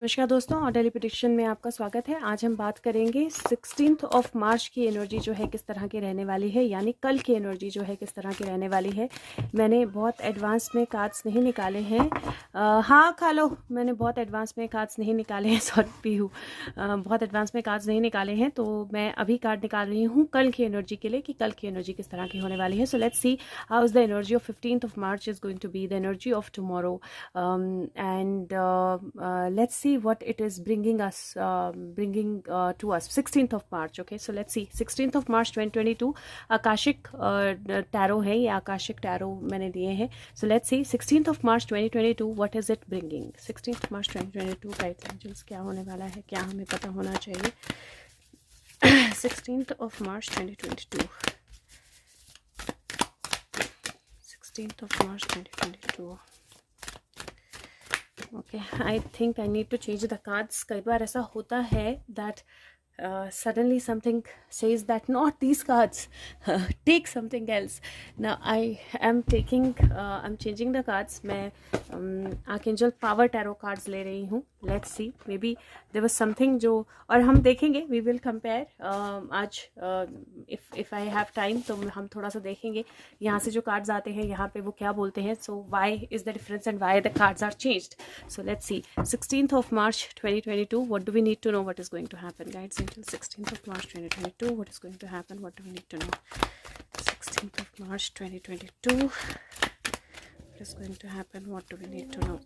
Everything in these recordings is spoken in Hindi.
नमस्कार दोस्तों, और डेली प्रेडिक्शन में आपका स्वागत है। आज हम बात करेंगे 16 ऑफ मार्च की एनर्जी जो है किस तरह की रहने वाली है, यानी कल की एनर्जी जो है किस तरह की रहने वाली है। मैंने बहुत एडवांस में कार्ड्स नहीं निकाले हैं। हाँ खा लो, मैंने बहुत एडवांस में कार्ड्स नहीं निकाले हैं। सॉरी पीहू, बहुत एडवांस में कार्ड्स नहीं निकाले हैं, तो मैं अभी कार्ड निकाल रही हूँ कल की एनर्जी के लिए कि कल की एनर्जी किस तरह की होने वाली है। So let's see how is the energy of 15th of March is going to be the energy of tomorrow, and let's see what it is bringing to us 16th of March. Okay, so let's see 16th of March 2022 Akashic tarot है, ये आकाशिक टैरो मैंने दिए हैं. So let's see 16th of March 2022 what is it bringing. 16th March 2022 guides angels क्या होने वाला है, क्या हमें पता होना चाहिए. 16th of March 2022, 16th of March 2022. Okay, I think I need to change the cards. कई बार ऐसा होता है that suddenly something says that not these cards, take something else. Now I am taking, I'm changing the cards. मैं Archangel Power Tarot cards ले रही हूँ. Let's see, maybe there was something जो, और हम देखेंगे, we will compare. आज if I have time तो हम थोड़ा सा देखेंगे यहाँ से जो cards आते हैं यहाँ पे वो क्या बोलते हैं. So why is the difference and why the cards are changed. So let's see 16th of March 2022, what do we need to know, what is going to happen, guys. Until 16th of March 2022, what is going to happen, what do we need to know. 16th of March 2022, what is going to happen, what do we need to know.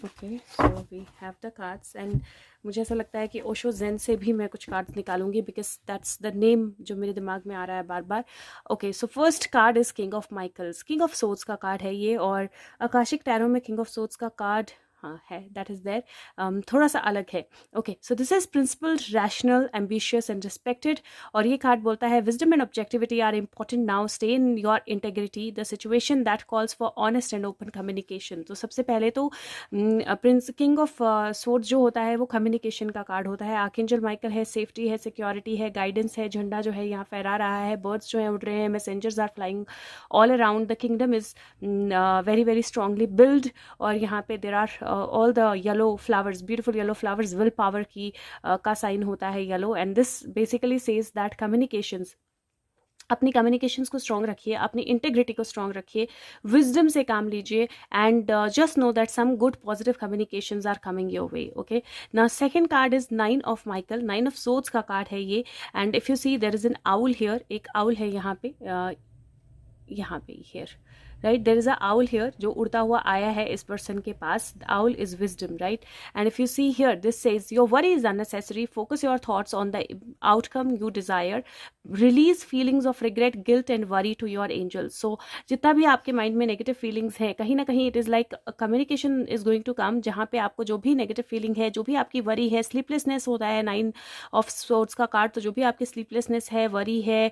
Okay, so we have the cards, and मुझे ऐसा लगता है कि ओशो जेन से भी मैं कुछ कार्ड्स निकालूंगी, बिकॉज दैट्स द नेम जो मेरे दिमाग में आ रहा है बार बार. Okay, so first card is king of Michaels. King of swords का कार्ड है ये, और आकाशिक टैरो में किंग ऑफ सोर्ड्स का कार्ड हाँ है, दैट इज देयर. थोड़ा सा अलग है. Okay, so this is principled, rational, ambitious and respected. और ये कार्ड बोलता है wisdom and objectivity are important now, stay in your integrity, the situation that calls for honest and open communication. तो सबसे पहले तो प्रिंस किंग ऑफ सोर्ड्स जो होता है वो कम्युनिकेशन का कार्ड होता है. आर्कएंजल माइकल है, सेफ्टी है, सिक्योरिटी है, गाइडेंस है, झंडा जो है यहाँ फहरा रहा है, बर्ड्स जो है उड़ रहे हैं, messengers are flying all around, the kingdom is very very strongly build. और यहाँ पे there are all the yellow flowers, beautiful yellow flowers, will power की का साइन होता है yellow. And this basically says that communications, अपनी कम्युनिकेशंस को स्ट्रॉन्ग रखिए, अपनी इंटेग्रिटी को स्ट्रॉन्ग रखिए, विजडम से काम लीजिए, and just know that some good positive communications are coming your way. Okay, now second card is 9 of Michael. 9 of swords का कार्ड है ये, and if you see there is an owl here, एक आउल है यहाँ पे, here, right, there is a owl here जो उड़ता हुआ आया है इस पर्सन के पास. The owl is wisdom, right. And if you see here this says your worry is unnecessary, focus your thoughts on the outcome you desire, release feelings of regret, guilt and worry to your angels. So जितना भी आपके माइंड में नेगेटिव फीलिंग्स है, कहीं ना कहीं it is like communication is going to come, जहाँ पे आपको जो भी नेगेटिव फीलिंग है, जो भी आपकी वरी है, स्लीपलेसनेस होता है 9 ऑफ सोर्ड्स का कार्ड, तो जो भी आपकी स्लीपलेसनेस है, वरी है,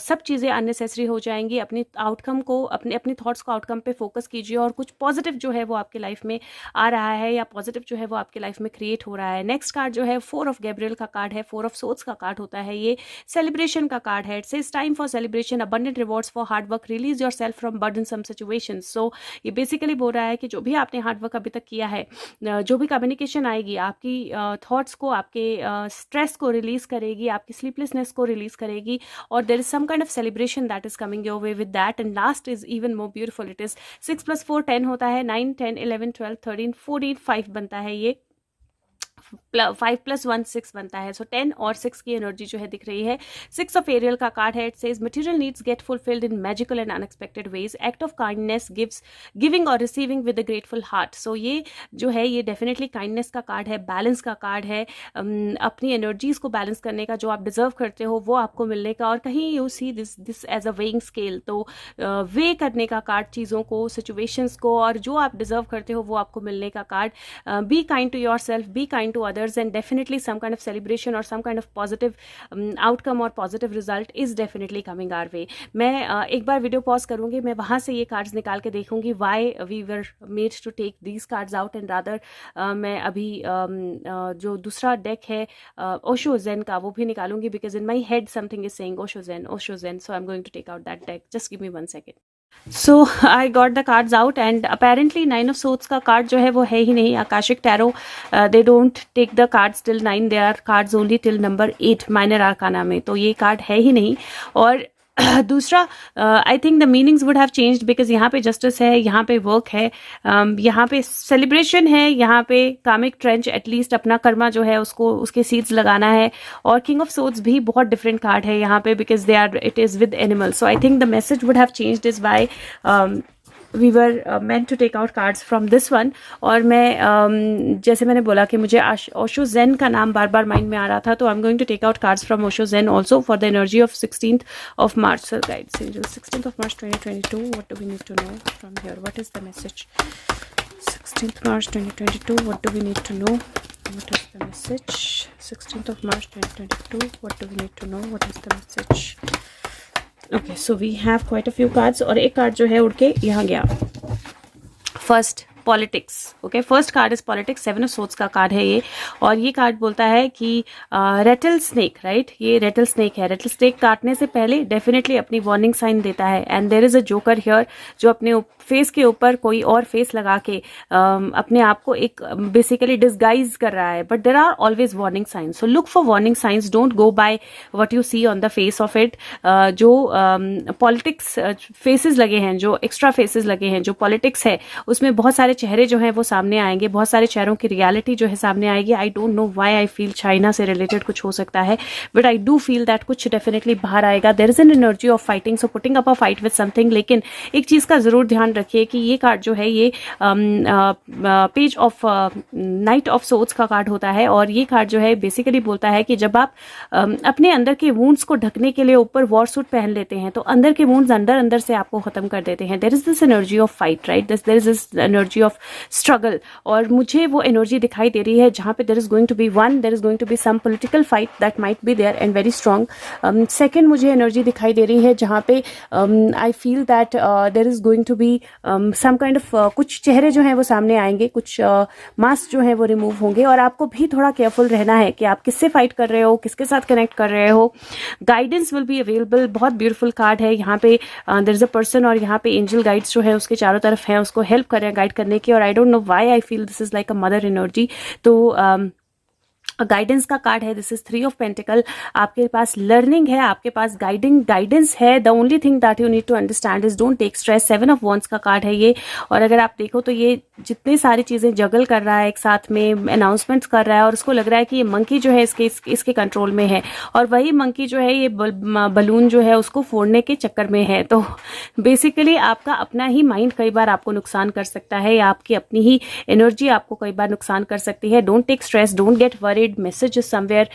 सब चीज़ें अननेसेसरी हो जाएंगी. अपनी आउटकम को, अपने थॉट्स को आउटकम पे फोकस कीजिए, और कुछ पॉजिटिव जो है वो आपके लाइफ में आ रहा है, या पॉजिटिव जो है वो आपके लाइफ में क्रिएट हो रहा है. नेक्स्ट कार्ड जो है 4 ऑफ गैब्रियल का कार्ड है. 4 ऑफ सोर्ड्स का कार्ड होता है ये, सेलिब्रेशन का कार्ड है. It says time for celebration, abundant rewards for hard work, release your self from burdensome situations. So ये बेसिकली बोल रहा है कि जो भी आपने हार्ड वर्क अभी तक किया है, जो भी कम्युनिकेशन आएगी, आपकी थॉट्स को, आपके स्ट्रेस को रिलीज करेगी, आपकी स्लीपलेसनेस को रिलीज करेगी, और there is some kind of celebration that is coming your way with that. And last is even more beautiful. It is 6 + 4 10 होता है, 9 10 11 12 13 14 5 बनता है ये, 5 + 1 6 बनता है. सो 10 और 6 की एनर्जी जो है दिख रही है. 6 ऑफ एरियल का कार्ड है. It says material needs get fulfilled in magical and unexpected ways, act of kindness gives giving और receiving with a grateful heart. So ये जो है ये डेफिनेटली काइंडनेस का कार्ड है, बैलेंस का कार्ड है, अपनी एनर्जीज को बैलेंस करने का, जो आप डिजर्व करते हो वो आपको मिलने का. और कहीं you see this as a weighing scale, तो वे करने का कार्ड चीज़ों को, सिचुएशंस को, और जो आप डिजर्व करते हो वो आपको मिलने का card. Be kind to yourself, be kind to others, and definitely some kind of celebration or some kind of positive outcome or positive result is definitely coming our way. मैं एक बार वीडियो पॉज करूंगी, मैं वहां से ये कार्ड्स निकाल के देखूंगी why we were made to take these cards out, and rather मैं अभी जो दूसरा डेक है ओशो जेन का वो भी निकालूंगी, because in my head something is saying Osho Zen. So I'm going to take out that deck. Just give me 1 second. So I got the cards out and apparently 9 of Swords का कार्ड जो है वो है ही नहीं. Akashic tarot they don't take the cards till 9, they are cards only till number 8 minor arcana में. तो ये कार्ड है ही नहीं. और दूसरा, I think the meanings would have changed because यहाँ पे जस्टिस है, यहाँ पे वर्क है, यहाँ पे सेलिब्रेशन है, यहाँ पे कामिक ट्रेंच एटलीस्ट अपना कर्मा जो है उसको उसके सीड्स लगाना है. और किंग ऑफ सोर्ड्स भी बहुत डिफरेंट कार्ड है यहाँ पे because they are it is with animals. So I think the message would have changed is by we were meant to take out cards from this one. और मैं जैसे मैंने बोला कि मुझे ओशो जेन का नाम बार बार माइंड में आ रहा था, तो I am going to take out cards from Osho Zen also for the energy of 16th of March. So guides angels, 16th of March 2022, what do we need to know from here? What is the message? 16th March 2022, what do we need to know? What is the message? 16th of March 2022, what do we need to know? What is the message? Okay, so we have quite a few cards और एक कार्ड जो है उड़ के यहाँ गया. First politics. Okay, first card is politics. 7 of Swords का कार्ड है ये. और ये कार्ड बोलता है कि रेटल स्नेक, राइट, ये रेटल स्नेक है. रेटल स्नेक काटने से पहले डेफिनेटली अपनी वार्निंग साइन देता है. And there is a joker here जो अपने फेस के ऊपर कोई और फेस लगा के अपने आप को एक बेसिकली डिस्गाइज कर रहा है. But there are always warning signs. So look for warning signs, don't go by what you see on the face of it. जो पॉलिटिक्स फेसेस लगे हैं, जो एक्स्ट्रा फेसेस लगे हैं, जो पॉलिटिक्स है उसमें बहुत सारे चेहरे जो हैं वो सामने आएंगे, बहुत सारे चेहरों की रियलिटी जो है सामने आएगी. I don't know why I feel China से रिलेटेड कुछ हो सकता है, but I do feel that कुछ डेफिनेटली बाहर आएगा. There is an energy of fighting, so putting up a fight with something. लेकिन एक चीज़ का ज़रूर ध्यान रखिए कि ये कार्ड जो है ये page of night of swords का कार्ड होता है. और ये कार्ड जो है बेसिकली बोलता है कि जब आप अपने अंदर के वुंड्स को ढकने के लिए ऊपर वॉर सूट पहन लेते हैं तो अंदर के वुंड्स अंदर अंदर से आपको खत्म कर देते हैं. There is this energy of fight, right, there is this energy of struggle. और मुझे वो एनर्जी दिखाई दे रही है जहाँ पे there is going to be one, there is going to be some political fight that might be there and very strong. Second, मुझे एनर्जी दिखाई दे रही है जहाँ पे I feel that there is going to be some kind of कुछ चेहरे जो हैं वो सामने आएंगे, कुछ मास्क जो है वो रिमूव होंगे. और आपको भी थोड़ा केयरफुल रहना है कि आप किससे फाइट कर रहे हो, किसके साथ कनेक्ट कर रहे हो. Guidance will be available. बहुत ब्यूटीफुल कार्ड है यहाँ पे. देयर इज अ पर्सन और यहाँ पे एंजल गाइड्स जो है उसके चारों तरफ हैं, उसको हेल्प कर रहे हैं गाइड करने की. और I don't know why I feel this is like a mother energy. तो गाइडेंस का कार्ड है. This is 3 of Pentacle. आपके पास लर्निंग है, आपके पास गाइडेंस है. The only thing that you need to understand is don't take stress. 7 of Wands का कार्ड है ये. और अगर आप देखो तो ये जितनी सारी चीज़ें जगल कर रहा है एक साथ में, अनाउंसमेंट्स कर रहा है, और उसको लग रहा है कि ये मंकी जो है इसके कंट्रोल में है. और वही मंकी जो है ये बलून जो है उसको फोड़ने के चक्कर में है. तो बेसिकली आपका अपना ही माइंड कई बार आपको नुकसान कर सकता है, या आपकी अपनी ही एनर्जी आपको कई बार नुकसान कर सकती है. Don't take stress, don't get worried. Message is somewhere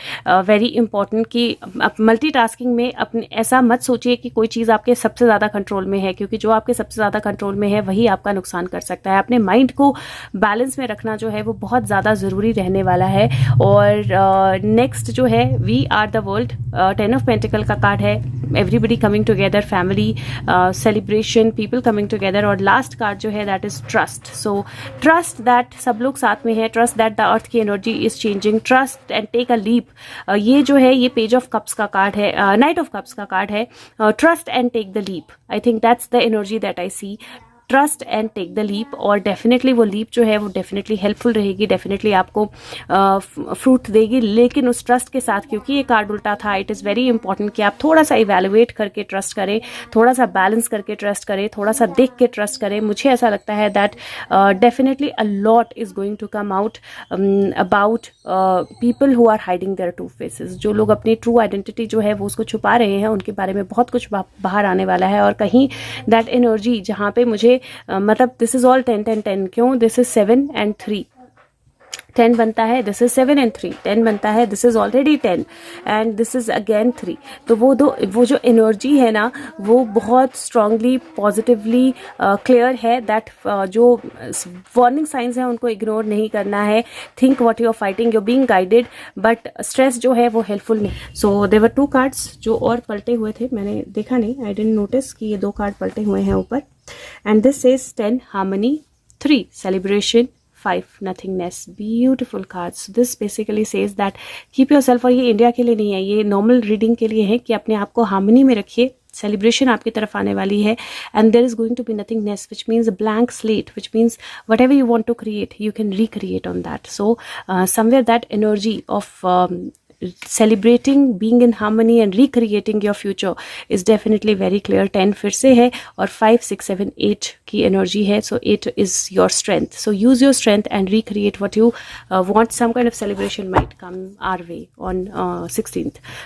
very important कि मल्टीटास्किंग में अपने ऐसा मत सोचिए कि कोई चीज़ आपके सबसे ज़्यादा कंट्रोल में है, क्योंकि जो आपके सबसे ज़्यादा कंट्रोल में है वही आपका नुकसान कर सकता है. अपने माइंड को बैलेंस में रखना जो है वो बहुत ज़्यादा ज़रूरी रहने वाला है. और नेक्स्ट जो है we are the world. 10 of Pentacle का कार्ड है. Everybody coming together, family, celebration, people coming together. और लास्ट कार्ड जो है that is trust. So trust that सब लोग साथ में है, ट्रस्ट दैट द अर्थ की energy is changing, trust and take a leap. ये जो है ये पेज ऑफ कप्स का कार्ड है, नाइट ऑफ कप्स का कार्ड है. Trust and take the leap. I think that's the energy that I see. Trust and take the leap. और डेफिनेटली वो लीप जो है वो डेफिनेटली हेल्पफुल रहेगी, डेफिनेटली आपको फ्रूट देगी. लेकिन उस ट्रस्ट के साथ, क्योंकि ये कार्ड उल्टा था, इट इज़ वेरी इंपॉर्टेंट कि आप थोड़ा सा इवेलुएट करके ट्रस्ट करें, थोड़ा सा बैलेंस करके ट्रस्ट करें, थोड़ा सा देख के ट्रस्ट करें. मुझे ऐसा लगता है that definitely a lot is going to come out about people who are hiding their true faces. जो लोग अपनी ट्रू आइडेंटिटी जो है वो उसको छुपा रहे हैं, उनके बारे में बहुत कुछ बाहर आने वाला है. और कहीं दैट एनर्जी जहाँ पे मुझे मतलब दिस इज ऑल 10 10 10. क्यों? This is 7 and 3. 10 बनता है, दिस इज 7 and 3. 10 बनता है, this is already 10 and this is again 3. तो वो जो एनर्जी है ना वो बहुत स्ट्रांगली पॉजिटिवली क्लियर है दैट जो वार्निंग साइंस हैं उनको इग्नोर नहीं करना है. Think what you are fighting, you being guided, but stress जो है वो हेल्पफुल नहीं. सो देयर वर 2 कार्ड्स जो और पलटे हुए थे, मैंने देखा नहीं, आई डिडंट नोटिस कि ये 2 कार्ड पलटे हुए हैं ऊपर. And this is 10 harmony, 3 celebration, 5 nothingness. Beautiful cards. This basically says that keep yourself. और ये इंडिया के लिए नहीं है, ये नॉर्मल रीडिंग के लिए है कि अपने आप को हार्मनी में रखिए, celebration आपकी तरफ आने वाली है, and there is going to be nothingness, which means a blank slate, which means whatever you want to create, you can recreate on that. So somewhere that energy of celebrating, being in harmony and recreating your future is definitely very clear. 10 फिर से है और 5 6 7 8 की energy है. So 8 is your strength. So use your strength and recreate what you want. Some kind of celebration might come our way on 16th.